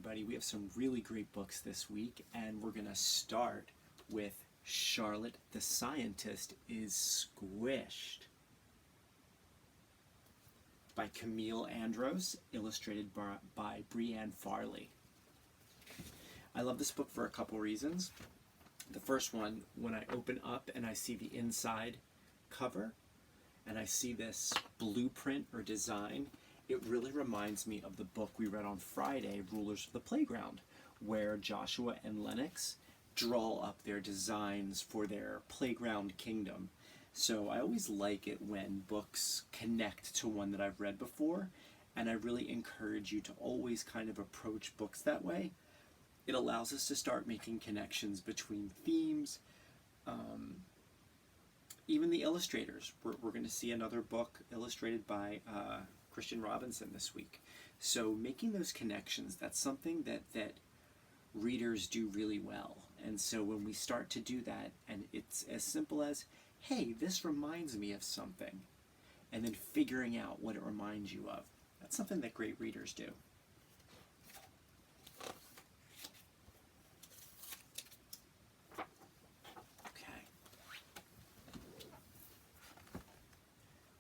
everybody. We have some really great books this week, and we're going to start with Charlotte the Scientist is Squished by Camille Andros, illustrated by Brianne Farley. I love this book for a couple reasons. The first one, when I open up and I see the inside cover, and I see this blueprint or design, it really reminds me of the book we read on Friday, Rulers of the Playground, where Joshua and Lennox draw up their designs for their playground kingdom. So I always like it when books connect to one that I've read before, and I really encourage you to always kind of approach books that way. It allows us to start making connections between themes, even the illustrators. We're going to see another book illustrated by Christian Robinson this week. So making those connections, that's something that readers do really well. And so when we start to do that, and it's as simple as, hey, this reminds me of something, and then figuring out what it reminds you of, that's something that great readers do.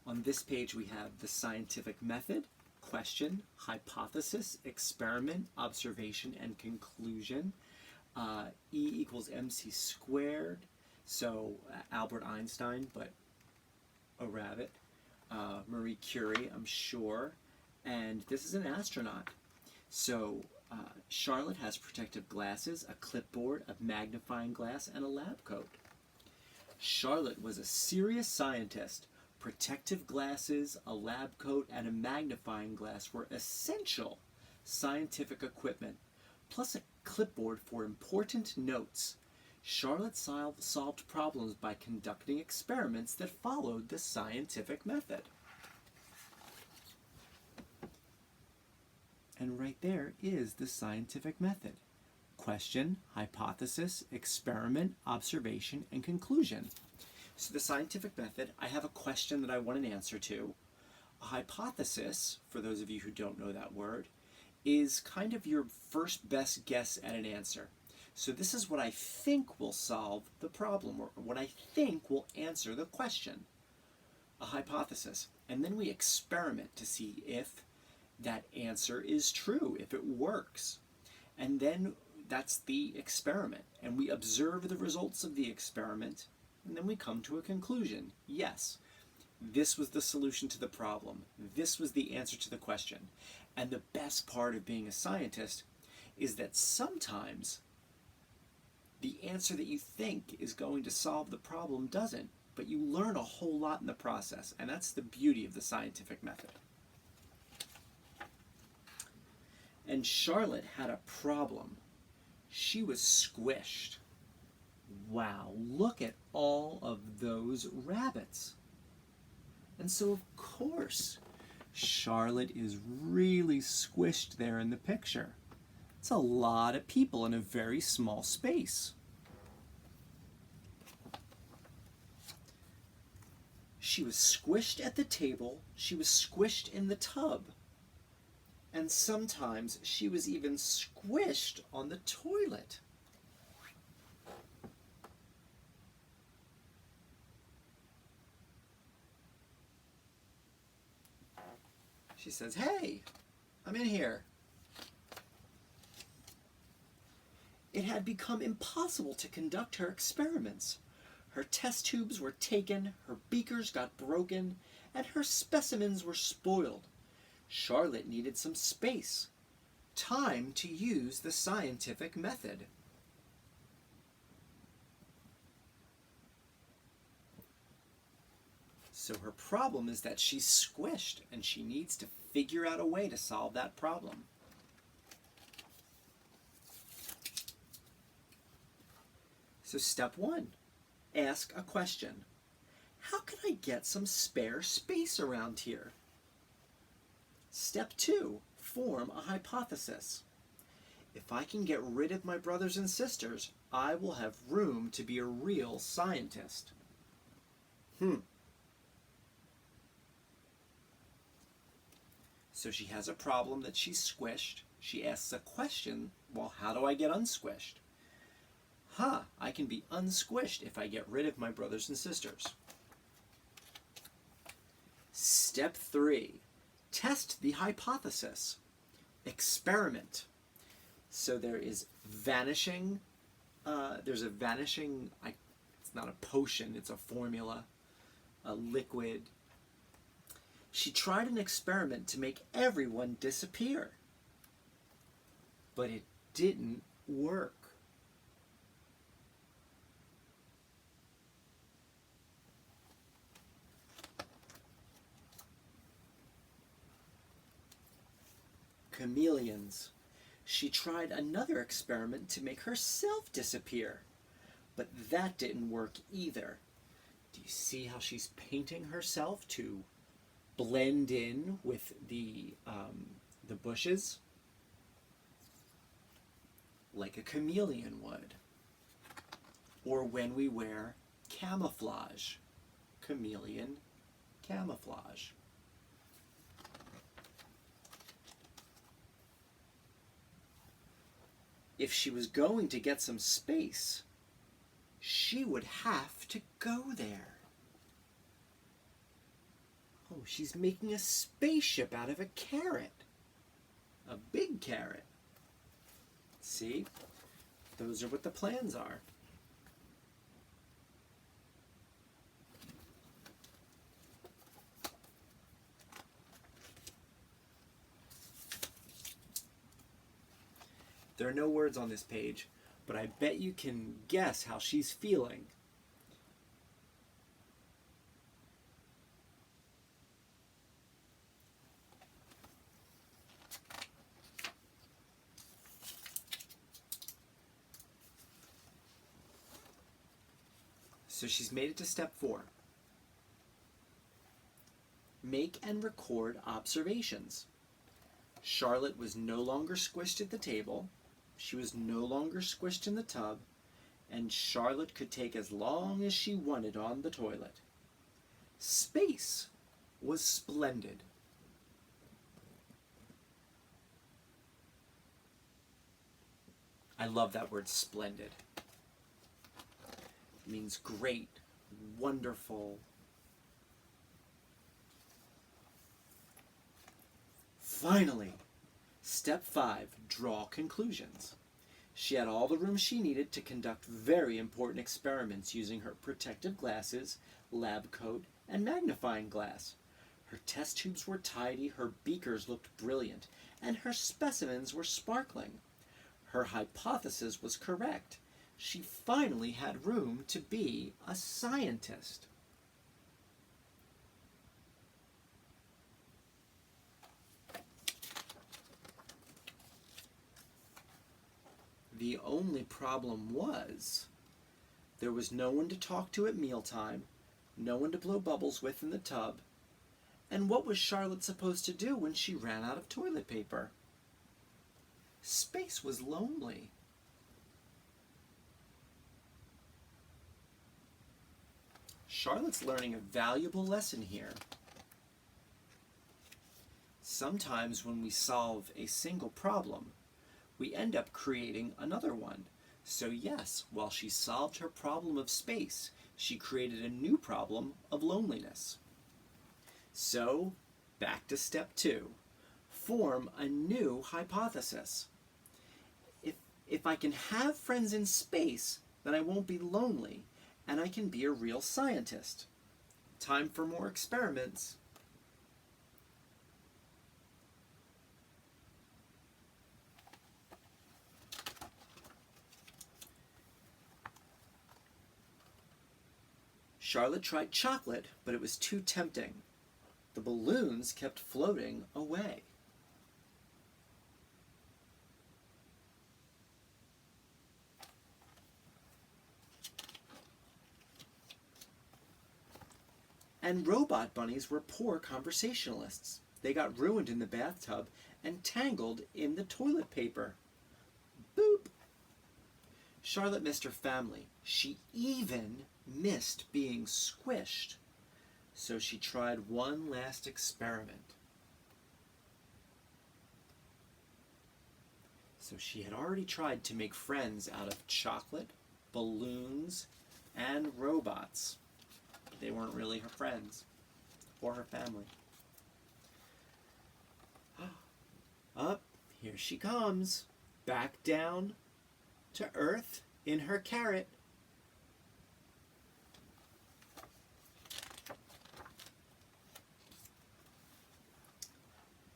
On this page we have the scientific method, question, hypothesis, experiment, observation, and conclusion. E equals mc squared, so Albert Einstein, but a rabbit. Marie Curie, I'm sure. And this is an astronaut. So Charlotte has protective glasses, a clipboard, a magnifying glass, and a lab coat. Charlotte was a serious scientist. Protective glasses, a lab coat, and a magnifying glass were essential scientific equipment, plus a clipboard for important notes. Charlotte solved problems by conducting experiments that followed the scientific method. And right there is the scientific method. Question, hypothesis, experiment, observation, and conclusion. So the scientific method, I have a question that I want an answer to. A hypothesis, for those of you who don't know that word, is kind of your first best guess at an answer. So this is what I think will solve the problem, or what I think will answer the question. A hypothesis. And then we experiment to see if that answer is true, if it works. And then that's the experiment. And we observe the results of the experiment, and then we come to a conclusion. Yes, this was the solution to the problem. This was the answer to the question. And the best part of being a scientist is that sometimes the answer that you think is going to solve the problem doesn't, but you learn a whole lot in the process, and that's the beauty of the scientific method. And Charlotte had a problem. She was squished. Wow, look at all of those rabbits. And so, of course, Charlotte is really squished there in the picture. It's a lot of people in a very small space. She was squished at the table, she was squished in the tub, and sometimes she was even squished on the toilet. She says, hey, I'm in here. It had become impossible to conduct her experiments. Her test tubes were taken, her beakers got broken, and her specimens were spoiled. Charlotte needed some space, time to use the scientific method. So her problem is that she's squished, and she needs to figure out a way to solve that problem. So step one, ask a question. How can I get some spare space around here? Step two, form a hypothesis. If I can get rid of my brothers and sisters, I will have room to be a real scientist. So she has a problem that she's squished, She asks a question, well, how do I get unsquished? I can be unsquished if I get rid of my brothers and sisters. Step 3, test the hypothesis. Experiment. So there is vanishing, there's a vanishing, it's not a potion, it's a formula, a liquid. She tried an experiment to make everyone disappear, but it didn't work. Chameleons. She tried another experiment to make herself disappear, but that didn't work either. Do you see how she's painting herself to blend in with the bushes? Like a chameleon would. Or when we wear camouflage. Chameleon camouflage. If she was going to get some space, she would have to go there. Oh, she's making a spaceship out of a carrot. A big carrot. See? Those are what the plans are. There are no words on this page, but I bet you can guess how she's feeling. So she's made it to step 4. Make and record observations. Charlotte was no longer squished at the table. She was no longer squished in the tub, and Charlotte could take as long as she wanted on the toilet. Space was splendid. I love that word, splendid. It means great, wonderful. Finally, step 5, draw conclusions. She had all the room she needed to conduct very important experiments using her protective glasses, lab coat, and magnifying glass. Her test tubes were tidy, her beakers looked brilliant, and her specimens were sparkling. Her hypothesis was correct. She finally had room to be a scientist. The only problem was there was no one to talk to at mealtime, no one to blow bubbles with in the tub, and what was Charlotte supposed to do when she ran out of toilet paper? Space was lonely. Charlotte's learning a valuable lesson here. Sometimes when we solve a single problem, we end up creating another one. So yes, while she solved her problem of space, she created a new problem of loneliness. So, back to step 2. Form a new hypothesis. If I can have friends in space, then I won't be lonely, and I can be a real scientist. Time for more experiments. Charlotte tried chocolate, but it was too tempting. The balloons kept floating away. And robot bunnies were poor conversationalists. They got ruined in the bathtub and tangled in the toilet paper. Boop! Charlotte missed her family. She even missed being squished. So she tried one last experiment. So she had already tried to make friends out of chocolate, balloons, and robots. They weren't really her friends or her family. Up, here she comes, back down to earth in her carrot.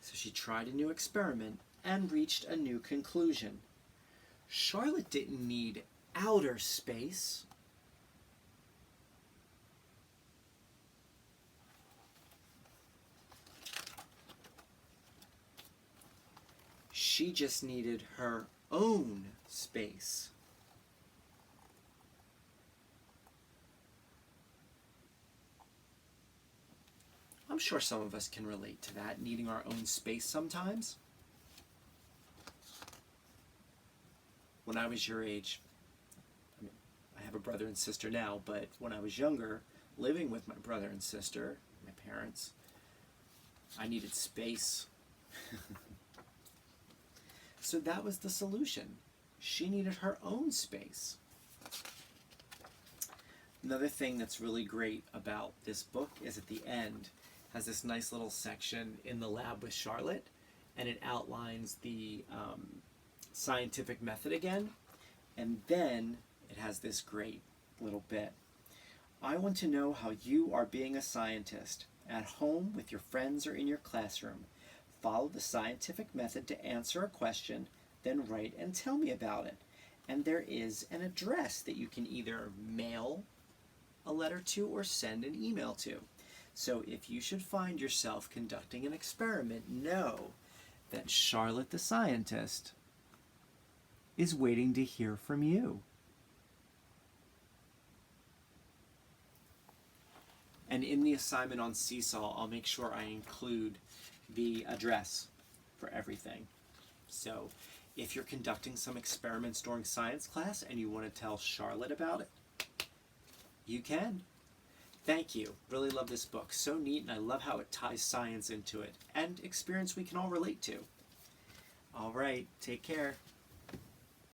So she tried a new experiment and reached a new conclusion. Charlotte didn't need outer space. She just needed her own space. I'm sure some of us can relate to that, needing our own space sometimes. When I was your age, I have a brother and sister now, but when I was younger, living with my brother and sister, my parents, I needed space. So that was the solution. She needed her own space. Another thing that's really great about this book is at the end has this nice little section in the lab with Charlotte, and it outlines the scientific method again, and then it has this great little bit. I want to know how you are being a scientist, at home, with your friends, or in your classroom. Follow the scientific method to answer a question, then write and tell me about it. And there is an address that you can either mail a letter to or send an email to. So if you should find yourself conducting an experiment, know that Charlotte the scientist is waiting to hear from you. And in the assignment on Seesaw, I'll make sure I include the address for everything. So if you're conducting some experiments during science class and you want to tell Charlotte about it, you can. Thank you. Really love this book. So neat, and I love how it ties science into it and experience we can all relate to. All right, take care.